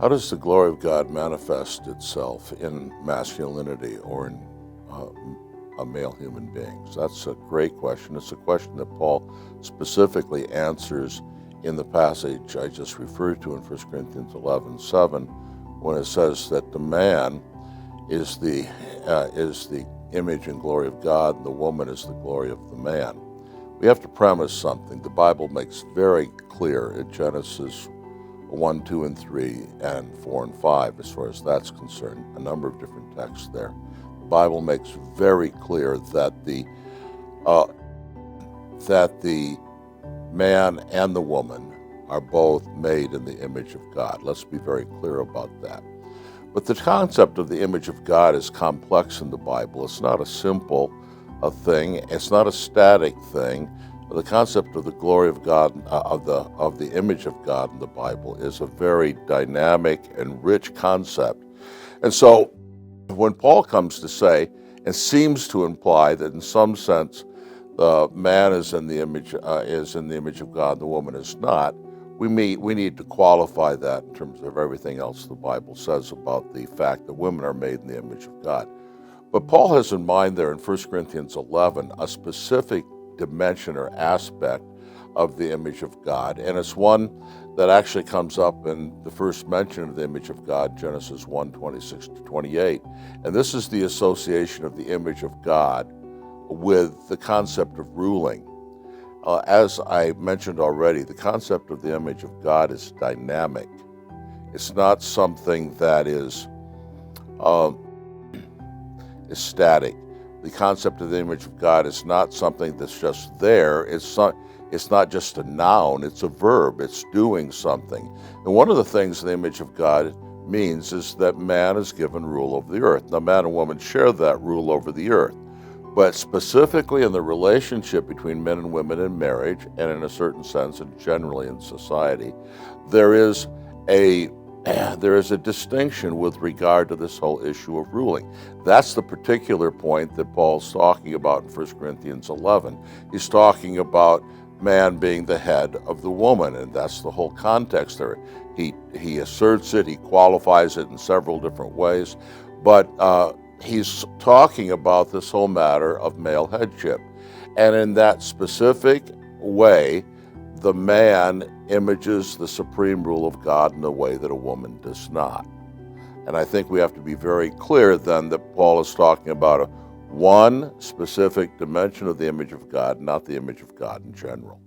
How does the glory of God manifest itself in masculinity or in a male human being? So that's a great question. It's a question that Paul specifically answers in the passage I just referred to in 1 Corinthians 11:7, when it says that the man is the image and glory of God, and the woman is the glory of the man. We have to premise something. The Bible makes very clear in Genesis 1, 2, and 3, and 4 and 5, as far as that's concerned, a number of different texts there. The Bible makes very clear that the man and the woman are both made in the image of God. Let's be very clear about that. But the concept of the image of God is complex in the Bible. It's not a simple thing. It's not a static thing. The concept of the glory of God, of the image of God in the Bible, is a very dynamic and rich concept. And so, when Paul comes to say, and seems to imply that in some sense, the man is in the image of God, the woman is not, we need to qualify that in terms of everything else the Bible says about the fact that women are made in the image of God. But Paul has in mind there in 1 Corinthians 11 a specific dimension or aspect of the image of God, and it's one that actually comes up in the first mention of the image of God, Genesis 1, 26 to 28. And this is the association of the image of God with the concept of ruling. As I mentioned already, the concept of the image of God is dynamic. It's not something that is static. The concept of the image of God is not something that's just there. It's not just a noun, it's a verb. It's doing something. And one of the things the image of God means is that man is given rule over the earth. Now, man and woman share that rule over the earth. But specifically in the relationship between men and women in marriage, and in a certain sense, and generally in society, there is a distinction with regard to this whole issue of ruling. That's the particular point that Paul's talking about in 1 Corinthians 11. He's talking about man being the head of the woman, and that's the whole context there. He asserts it, he qualifies it in several different ways, but he's talking about this whole matter of male headship. And in that specific way, the man images the supreme rule of God in a way that a woman does not. And I think we have to be very clear then that Paul is talking about one specific dimension of the image of God, not the image of God in general.